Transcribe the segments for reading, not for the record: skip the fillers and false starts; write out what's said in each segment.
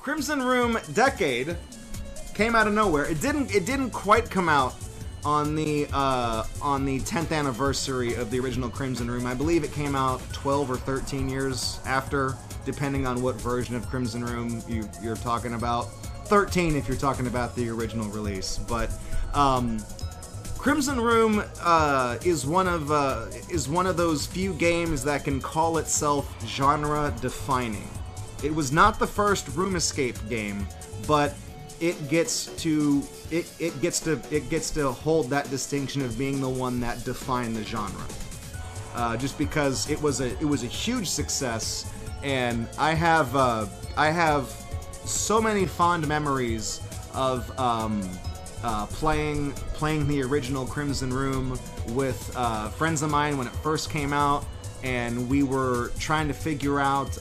Crimson Room Decade came out of nowhere. It didn't quite come out on the 10th anniversary of the original Crimson Room. I believe it came out 12 or 13 years after, depending on what version of Crimson Room you're talking about. 13 if you're talking about the original release. But Crimson Room is one of those few games that can call itself genre defining. It was not the first room escape game, but it gets to hold that distinction of being the one that defined the genre. Just because it was a huge success, and I have so many fond memories of playing the original Crimson Room with friends of mine when it first came out, and we were trying to figure out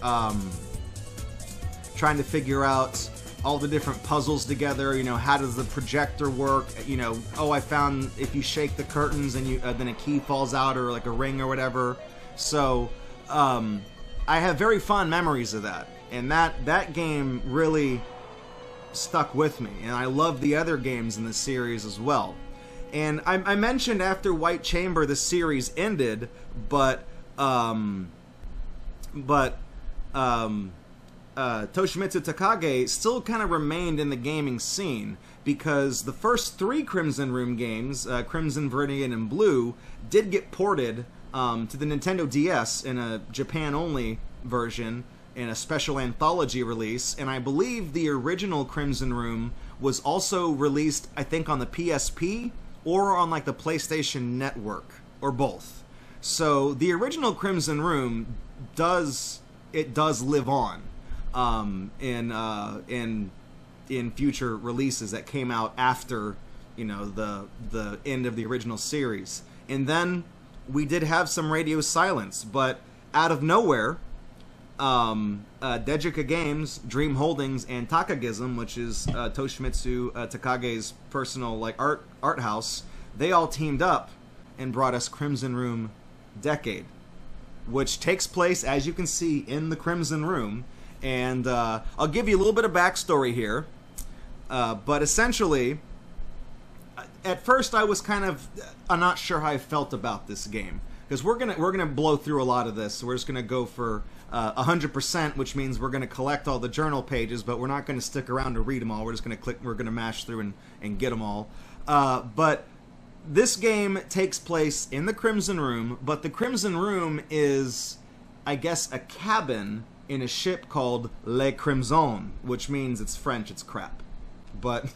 all the different puzzles together. You know, how does the projector work? You know, oh, I found if you shake the curtains and then a key falls out, or like a ring or whatever. So I have very fond memories of that, and that game really stuck with me, and I love the other games in the series as well. And I mentioned after White Chamber the series ended, but Toshimitsu Takagi still kind of remained in the gaming scene, because the first 3 Crimson Room games, Crimson, Viridian, and Blue, did get ported to the Nintendo DS in a Japan-only version, in a special anthology release, and I believe the original Crimson Room was also released, I think, on the PSP, or on like the PlayStation Network, or both. So the original Crimson Room does live on in future releases that came out after, you know, the end of the original series. And then we did have some radio silence, but out of nowhere, Degica Games, Dream Holdings, and Takagism, which is Toshimitsu Takagi's personal like art house, they all teamed up and brought us Crimson Room Decade, which takes place, as you can see, in the Crimson Room. And I'll give you a little bit of backstory here, but essentially, at first I was I'm not sure how I felt about this game, because we're gonna blow through a lot of this. So we're just gonna go for 100%, which means we're gonna collect all the journal pages, but we're not gonna stick around to read them all. We're just gonna mash through and get them all. But this game takes place in the Crimson Room, but the Crimson Room is, I guess, a cabin in a ship called Le Crimson, which means it's French, it's crap. But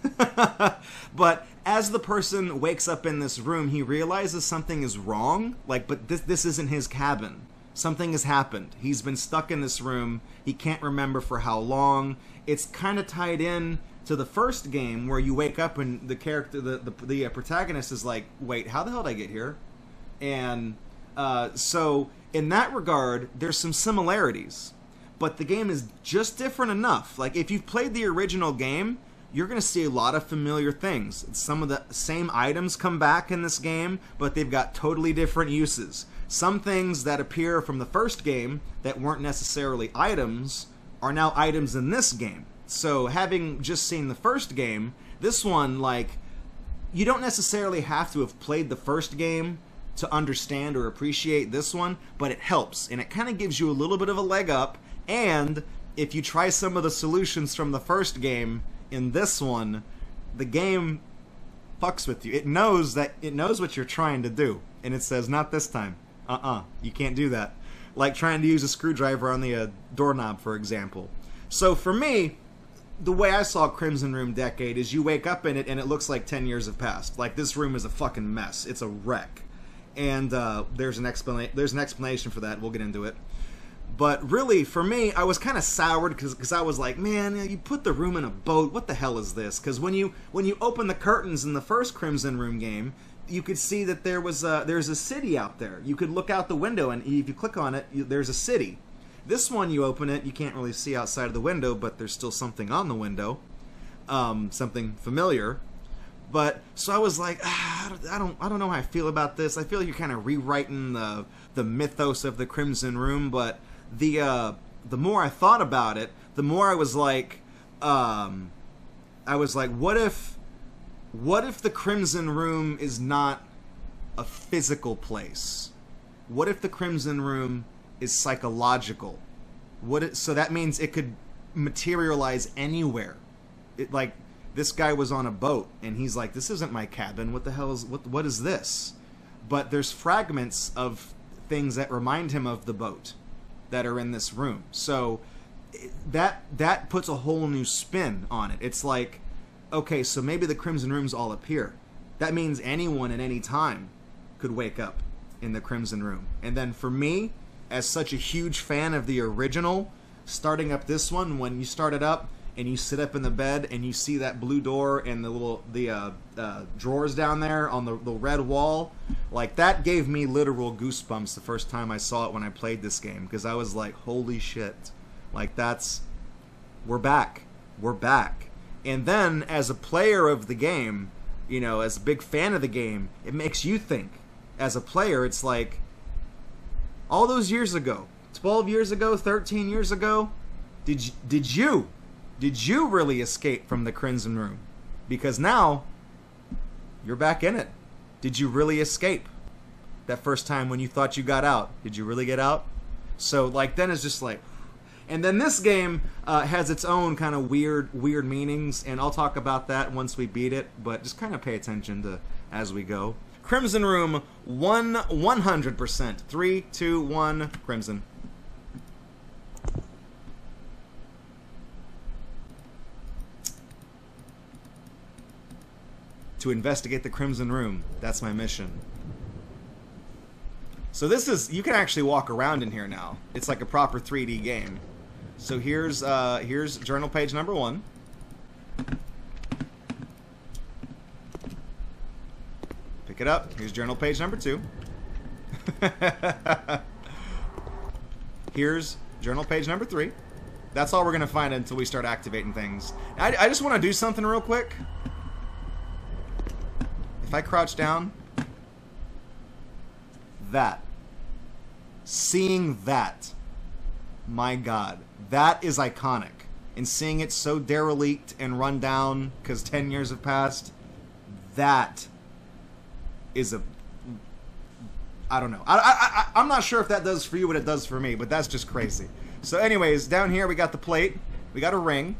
but as the person wakes up in this room, he realizes something is wrong. Like, but this isn't his cabin. Something has happened. He's been stuck in this room. He can't remember for how long. It's kind of tied in to the first game, where you wake up and the character, the protagonist is like, wait, how the hell did I get here? And so in that regard, there's some similarities. But the game is just different enough. Like, if you've played the original game, you're going to see a lot of familiar things. Some of the same items come back in this game, but they've got totally different uses. Some things that appear from the first game that weren't necessarily items are now items in this game. So, having just seen the first game, this one, like, you don't necessarily have to have played the first game to understand or appreciate this one, but it helps, and it kind of gives you a little bit of a leg up. And if you try some of the solutions from the first game in this one, the game fucks with you. It knows what you're trying to do, and it says, not this time. You can't do that. Like trying to use a screwdriver on the doorknob, for example. So for me, the way I saw Crimson Room Decade is you wake up in it and it looks like 10 years have passed. Like, this room is a fucking mess. It's a wreck. And there's an explanation for that. We'll get into it. But really, for me, I was kind of soured because I was like, man, you put the room in a boat. What the hell is this? Because when you open the curtains in the first Crimson Room game, you could see that there's a city out there. You could look out the window, and if you click on it, there's a city. This one, you open it, you can't really see outside of the window, but there's still something on the window, something familiar. But so I was like, I don't know how I feel about this. I feel like you're kind of rewriting the mythos of the Crimson Room, but the more I thought about it, the more I was like, I was like, what if the Crimson Room is not a physical place? What if the Crimson Room is psychological? So that means it could materialize anywhere. Like, this guy was on a boat, and he's like, this isn't my cabin. What the hell is... What is this? But there's fragments of things that remind him of the boat that are in this room. So that puts a whole new spin on it. It's like, okay, so maybe the Crimson Room's all up here. That means anyone at any time could wake up in the Crimson Room. And then for me, as such a huge fan of the original, starting up this one, when you start it up and you sit up in the bed and you see that blue door and the drawers down there on the red wall, like, that gave me literal goosebumps the first time I saw it when I played this game, because I was like, holy shit. Like, we're back. We're back. And then, as a player of the game, you know, as a big fan of the game, it makes you think. As a player, it's like, all those years ago, 12 years ago, 13 years ago, did you really escape from the Crimson Room? Because now, you're back in it. Did you really escape? That first time when you thought you got out, did you really get out? So, like, then it's just like... And then this game has its own kind of weird meanings, and I'll talk about that once we beat it, but just kind of pay attention to as we go. Crimson Room, 100%. 3, 2, 1, Crimson. To investigate the Crimson Room. That's my mission. So this is... You can actually walk around in here now. It's like a proper 3D game. So here's journal page number 1. Pick it up. Here's journal page number 2. Here's journal page number 3. That's all we're going to find until we start activating things. I just want to do something real quick. If I crouch down, seeing that, my God, that is iconic. And seeing it so derelict and run down because 10 years have passed, that is a... I don't know. I'm not sure if that does for you what it does for me, but that's just crazy. So anyways, down here we got the plate, we got a ring,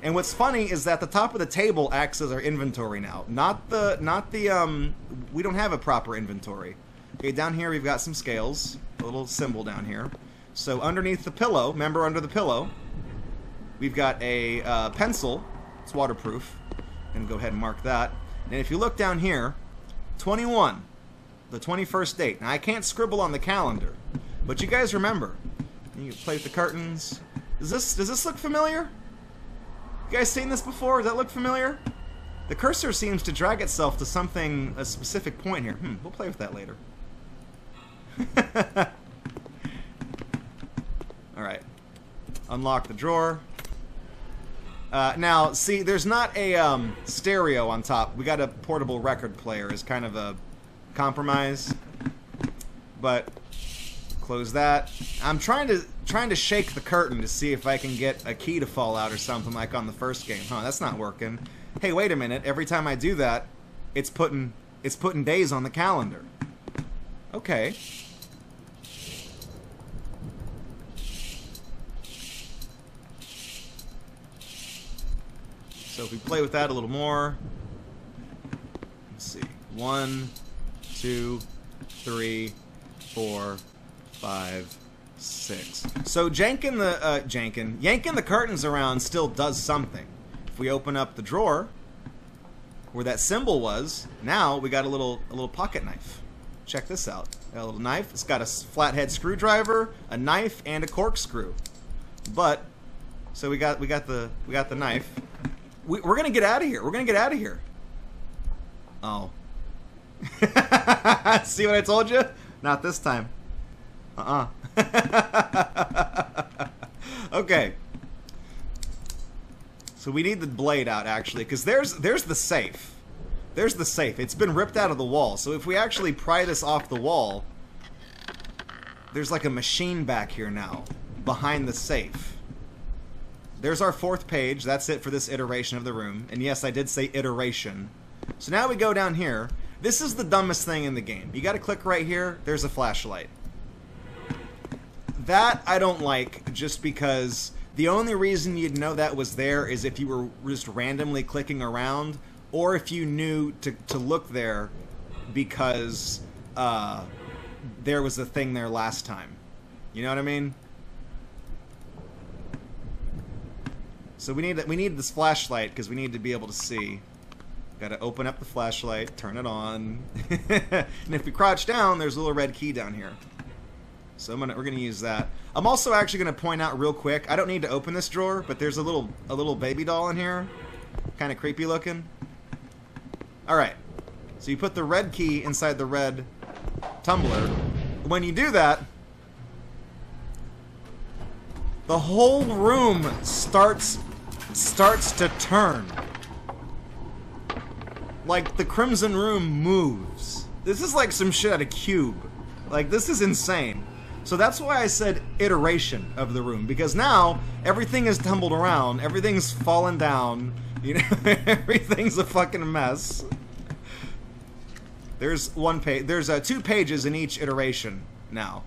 and what's funny is that the top of the table acts as our inventory now. Not the we don't have a proper inventory. Okay, down here we've got some scales, a little symbol down here. So underneath the pillow, remember under the pillow, we've got a pencil. It's waterproof. And go ahead and mark that. And if you look down here, 21, the 21st date. Now I can't scribble on the calendar, but you guys remember. You can play with the curtains. Does this look familiar? You guys seen this before? Does that look familiar? The cursor seems to drag itself to something, a specific point here. We'll play with that later. Alright. Unlock the drawer. Now, see, there's not a stereo on top. We got a portable record player as kind of a compromise. But close that. I'm trying to shake the curtain to see if I can get a key to fall out or something like on the first game. Huh, that's not working. Hey, wait a minute. Every time I do that, it's putting days on the calendar. Okay. So if we play with that a little more, let's see, 1, 2, 3, 4, 5, 6. So yanking the curtains around still does something. If we open up the drawer where that symbol was, now we got a little pocket knife. Check this out. Got a little knife. It's got a flathead screwdriver, a knife, and a corkscrew. But so we got the knife. We're gonna get out of here. We're gonna get out of here. Oh. See what I told you? Not this time. Okay. So we need the blade out, actually, because there's the safe. There's the safe. It's been ripped out of the wall. So if we actually pry this off the wall, there's like a machine back here now, behind the safe. there's our 4th page. That's it for this iteration of the room. And yes, I did say iteration. So now we go down here. This is the dumbest thing in the game. You gotta click right here. There's a flashlight. That I don't like, just because the only reason you'd know that was there is if you were just randomly clicking around, or if you knew to look there because there was a thing there last time. You know what I mean? So we need this flashlight because we need to be able to see. Got to open up the flashlight, turn it on, and if we crouch down, there's a little red key down here. So we're gonna use that. I'm also actually gonna point out real quick. I don't need to open this drawer, but there's a little baby doll in here, kind of creepy looking. All right. So you put the red key inside the red tumbler. When you do that, the whole room starts to turn. Like, the Crimson Room moves. This is like some shit out of Cube. Like, this is insane. So that's why I said iteration of the room, because now everything is tumbled around, everything's fallen down, you know, everything's a fucking mess. There's 2 pages in each iteration now.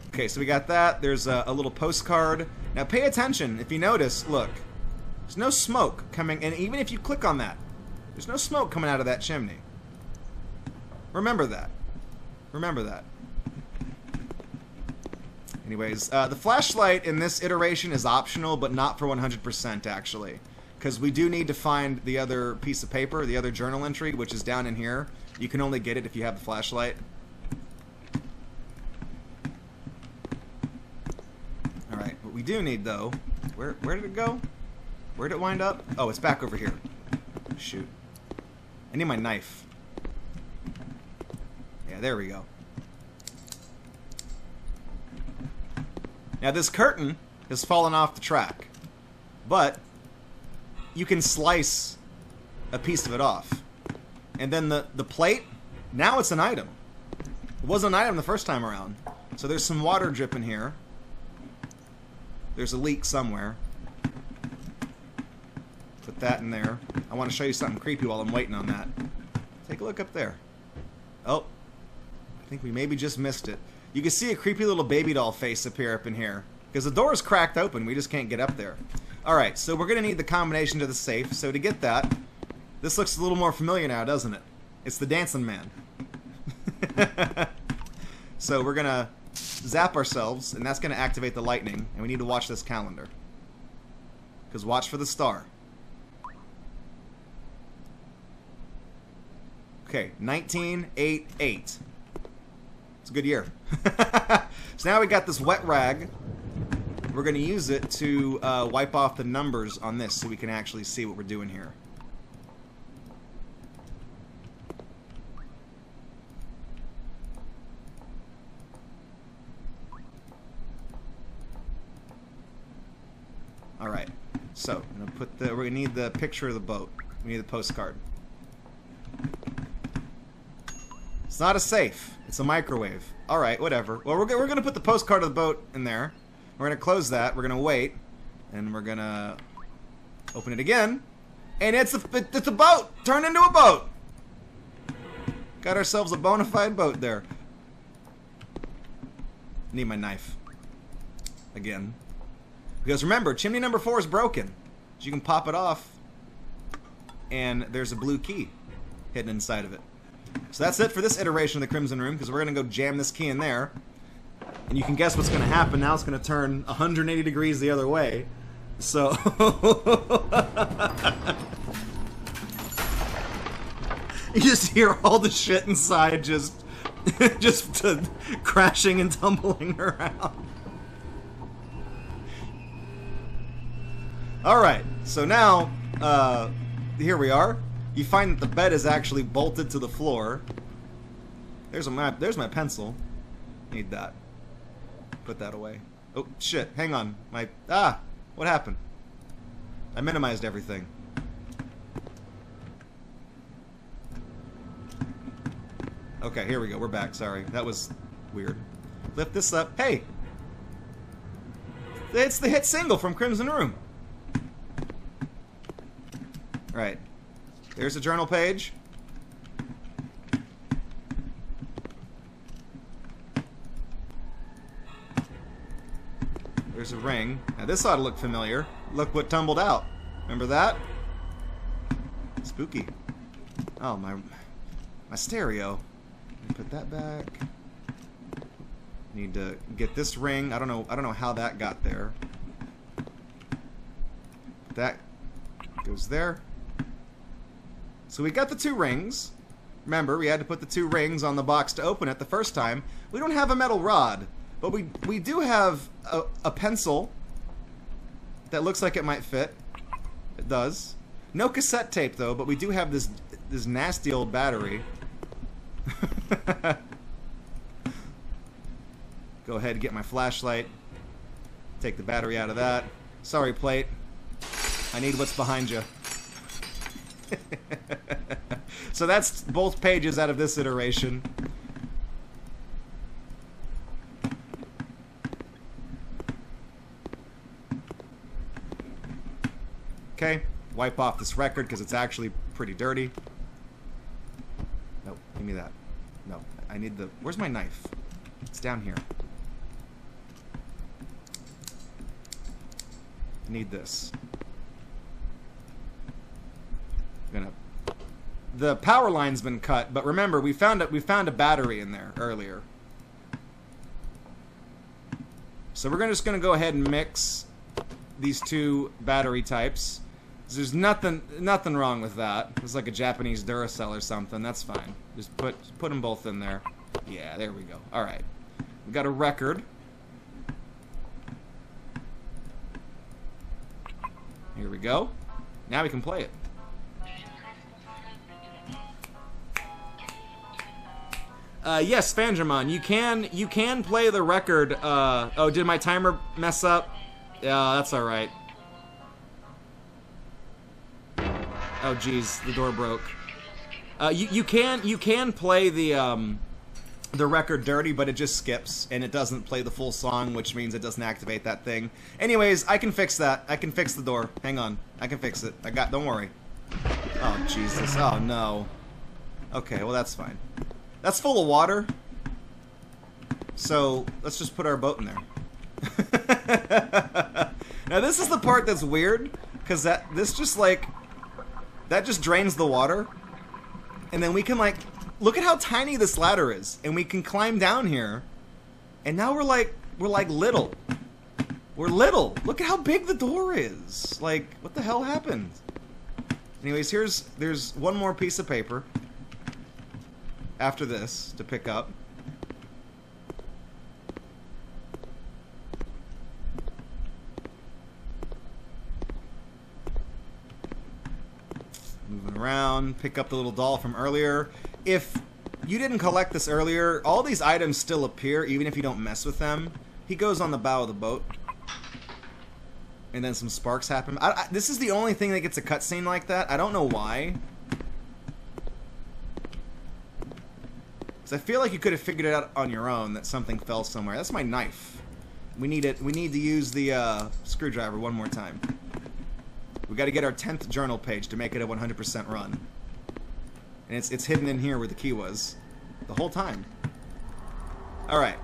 Okay, so we got that. There's a little postcard. Now pay attention. If you notice, look, there's no smoke coming, and even if you click on that, there's no smoke coming out of that chimney. Remember that. Remember that. Anyways, the flashlight in this iteration is optional, but not for 100% actually. Because we do need to find the other piece of paper, the other journal entry, which is down in here. You can only get it if you have the flashlight. Alright, what we do need though, where did it go? Where did it wind up? Oh, it's back over here. Shoot. I need my knife. Yeah, there we go. Now this curtain has fallen off the track, but you can slice a piece of it off. And then the plate, now it's an item. It wasn't an item the first time around. So there's some water dripping here. There's a leak somewhere. Put that in there. I want to show you something creepy while I'm waiting on that. Take a look up there. Oh, I think we maybe just missed it. You can see a creepy little baby doll face appear up in here. Because the door is cracked open, we just can't get up there. Alright, so we're going to need the combination to the safe. So to get that, this looks a little more familiar now, doesn't it? It's the Dancing Man. So we're going to zap ourselves, and that's going to activate the lightning. And we need to watch this calendar. Because watch for the star. Okay, 1988. It's a good year. So now we got this wet rag. We're going to use it to wipe off the numbers on this so we can actually see what we're doing here. Alright, so I'm going to put we're going to need the picture of the boat. We need the postcard. It's not a safe. It's a microwave. Alright, whatever. Well, we're going to put the postcard of the boat in there. We're going to close that. We're going to wait. And we're going to open it again. And it's a boat! Turned into a boat! Got ourselves a bona fide boat there. Need my knife. Again. Because remember, chimney number 4 is broken. So you can pop it off. And there's a blue key hidden inside of it. So that's it for this iteration of the Crimson Room, because we're going to go jam this key in there. And you can guess what's going to happen. Now it's going to turn 180 degrees the other way. So... you just hear all the shit inside just crashing and tumbling around. Alright, so now, here we are. You find that the bed is actually bolted to the floor. There's my pencil. Need that. Put that away. Oh, shit, hang on. What happened? I minimized everything. Okay, here we go. We're back. Sorry. That was weird. Lift this up. Hey! It's the hit single from Crimson Room. Right. There's a journal page. There's a ring. Now this ought to look familiar. Look what tumbled out. Remember that? Spooky. Oh, my stereo. Put that back. Need to get this ring. I don't know how that got there. That goes there. So we got the 2 rings. Remember, we had to put the 2 rings on the box to open it the first time. We don't have a metal rod, but we do have a pencil that looks like it might fit. It does. No cassette tape though, but we do have this nasty old battery. Go ahead and get my flashlight. Take the battery out of that. Sorry, plate. I need what's behind you. So that's both pages out of this iteration. Okay, wipe off this record because it's actually pretty dirty. Nope, give me that. No, I need the... Where's my knife? It's down here. I need this. The power line's been cut, but remember we found a battery in there earlier. So we're just gonna go ahead and mix these 2 battery types. There's nothing wrong with that. It's like a Japanese Duracell or something. That's fine. Just put them both in there. Yeah, there we go. All right, we got a record. Here we go. Now we can play it. Yes, Fangermon, you can play the record. Oh, did my timer mess up? Yeah, that's all right. Oh, geez, the door broke. You can play the record dirty, but it just skips and it doesn't play the full song, which means it doesn't activate that thing. Anyways, I can fix that. I can fix the door. Hang on, I can fix it. Don't worry. Oh Jesus. Oh no. Okay, well that's fine. That's full of water. So let's just put our boat in there. Now this is the part that's weird, because that just drains the water, and then we can look at how tiny this ladder is, and we can climb down here, and now we're like little. We're little. Look at how big the door is. Like, what the hell happened? Anyways, there's one more piece of paper after this to pick up. Moving around, pick up the little doll from earlier. If you didn't collect this earlier, all these items still appear even if you don't mess with them. He goes on the bow of the boat, and then some sparks happen. This is the only thing that gets a cutscene like that. I don't know why. I feel like you could have figured it out on your own that something fell somewhere. That's my knife. We need it. We need to use the screwdriver one more time. We got to get our 10th journal page to make it a 100% run. And it's hidden in here where the key was the whole time. All right.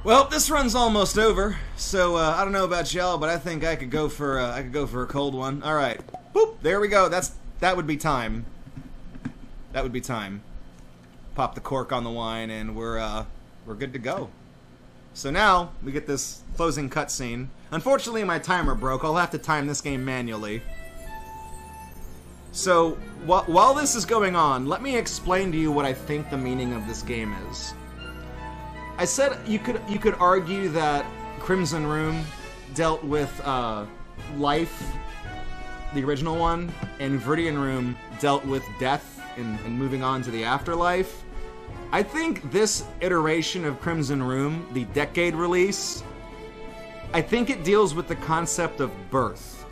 Well, this run's almost over, so I don't know about y'all, but I think I could go for a cold one. All right. Boop. There we go. That would be time. That would be time. Pop the cork on the wine, and we're good to go. So now we get this closing cutscene. Unfortunately, my timer broke. I'll have to time this game manually. So while this is going on, let me explain to you what I think the meaning of this game is. I said you could argue that Crimson Room dealt with life, the original one, and Viridian Room dealt with death and moving on to the afterlife. I think this iteration of Crimson Room, the Decade release, I think it deals with the concept of birth.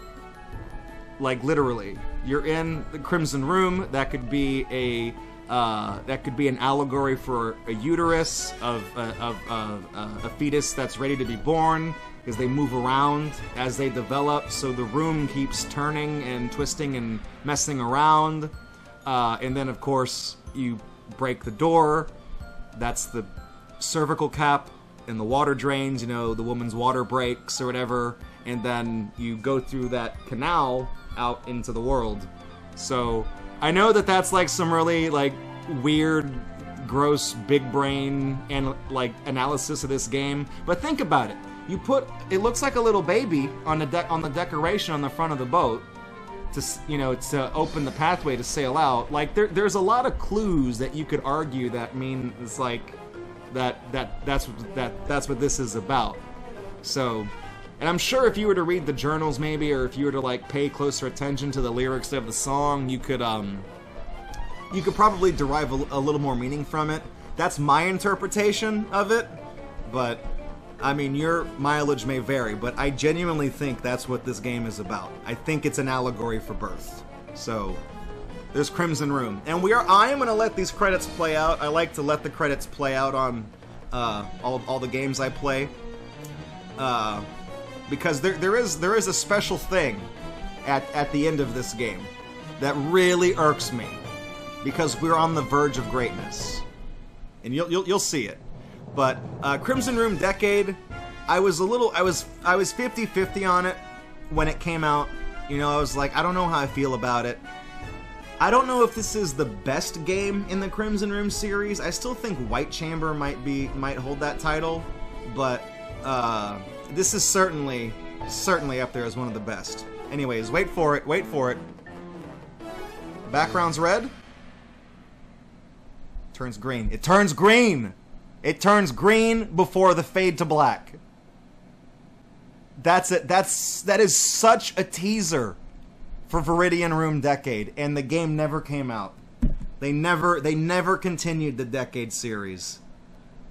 Like, literally. You're in the Crimson Room. That could be That could be an allegory for a uterus of a fetus that's ready to be born, because they move around as they develop, so the room keeps turning and twisting and messing around. And then, of course, you break the door. That's the cervical cap, and the water drains, you know, the woman's water breaks or whatever, and then you go through that canal out into the world. So I know that that's like some really like weird, gross, big brain and like analysis of this game, but think about it. You put, it looks like a little baby on the decoration on the front of the boat to, you know, to open the pathway to sail out. Like there's a lot of clues that you could argue that mean it's like that's what this is about. So, and I'm sure if you were to read the journals maybe, or if you were to like pay closer attention to the lyrics of the song, you could probably derive a little more meaning from it. That's my interpretation of it, but I mean, your mileage may vary, but I genuinely think that's what this game is about. I think it's an allegory for birth. So, there's Crimson Room. And I am going to let these credits play out. I like to let the credits play out on all the games I play. Because there is a special thing at the end of this game that really irks me. Because we're on the verge of greatness. And you'll see it. But Crimson Room Decade, I was 50-50 on it when it came out. You know, I was like, I don't know how I feel about it. I don't know if this is the best game in the Crimson Room series. I still think White Chamber might hold that title, but this is certainly up there as one of the best. Anyways, wait for it. Background's red. Turns green. It turns green! It turns green before the fade to black. That's it. That is such a teaser for Viridian Room Decade, and the game never came out. They never continued the Decade series,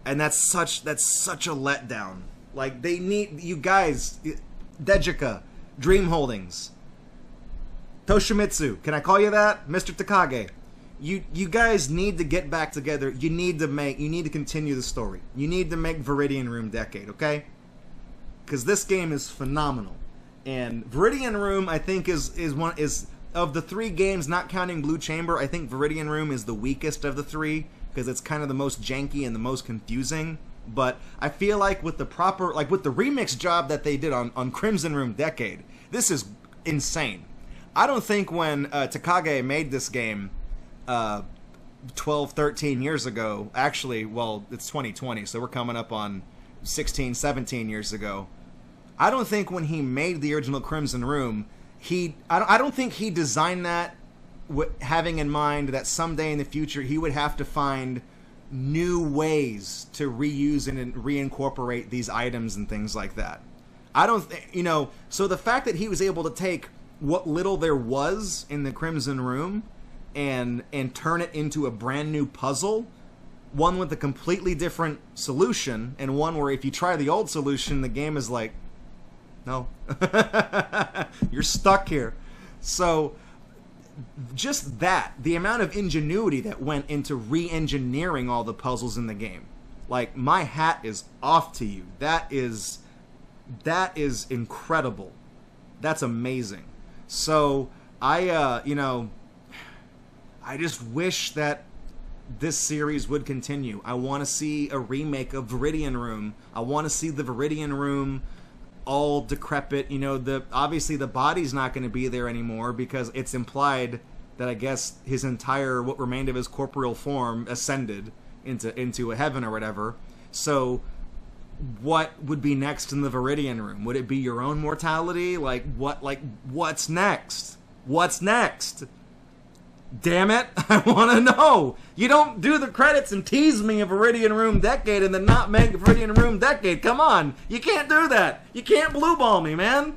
and that's such a letdown. Like, they need, you guys, Degica, Dream Holdings, Toshimitsu, can I call you that, Mr. Takagi? You guys need to get back together. You need to continue the story. You need to make Viridian Room Decade, okay? Because this game is phenomenal. And Viridian Room, I think, is of the three games, not counting Blue Chamber, I think Viridian Room is the weakest of the three, because it's kind of the most janky and the most confusing. But I feel like with the remix job that they did on Crimson Room Decade, this is insane. I don't think when Takagi made this game 12, 13 years ago, actually, well, it's 2020, so we're coming up on 16, 17 years ago. I don't think when he made the original Crimson Room, I don't think he designed that having in mind that someday in the future he would have to find new ways to reuse and reincorporate these items and things like that. I don't you know, so the fact that he was able to take what little there was in the Crimson Room and turn it into a brand new puzzle, one with a completely different solution, and one where if you try the old solution, the game is like, no, you're stuck here. So just that, the amount of ingenuity that went into re-engineering all the puzzles in the game, like, my hat is off to you. That is incredible. That's amazing. So you know, I just wish that this series would continue. I want to see a remake of Viridian Room. I want to see the Viridian Room all decrepit. You know, obviously the body's not going to be there anymore because it's implied that, I guess, his entire, what remained of his corporeal form ascended into a heaven or whatever. So what would be next in the Viridian Room? Would it be your own mortality? What's next? What's next? Damn it, I want to know. You don't do the credits and tease me of Viridian Room Decade and then not make Viridian Room Decade. Come on. You can't do that. You can't blue ball me, man.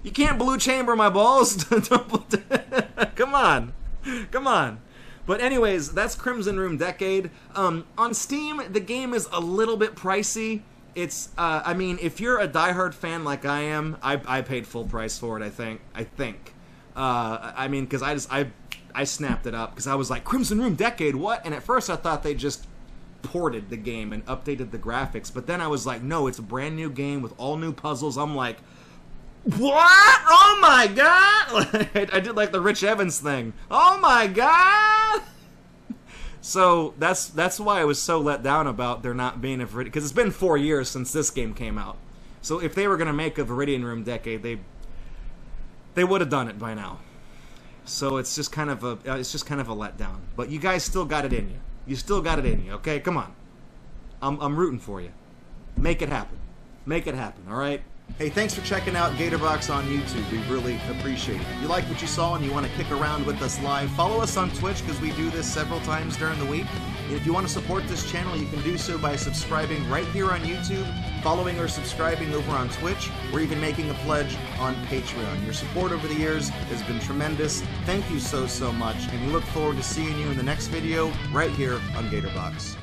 You can't blue chamber my balls. Come on. Come on. But anyways, that's Crimson Room Decade. On Steam, the game is a little bit pricey. It's, I mean, if you're a diehard fan like I am, I paid full price for it, I think. I mean, because I snapped it up because I was like, Crimson Room Decade, what? And at first I thought they just ported the game and updated the graphics, but then I was like, no, it's a brand new game with all new puzzles. I'm like, what? Oh my god! I did like the Rich Evans thing. Oh my god! So that's why I was so let down about there not being a Viridian, because it's been 4 years since this game came out. So if they were going to make a Viridian Room Decade, they would have done it by now. So it's just kind of a letdown. But you guys still got it in you. You still got it in you. Okay, come on. I'm rooting for you. Make it happen. Make it happen. All right. Hey, thanks for checking out Gatorbox on YouTube. We really appreciate it. If you like what you saw and you want to kick around with us live, follow us on Twitch because we do this several times during the week. And if you want to support this channel, you can do so by subscribing right here on YouTube, following or subscribing over on Twitch, or even making a pledge on Patreon. Your support over the years has been tremendous. Thank you so much, and we look forward to seeing you in the next video right here on Gatorbox.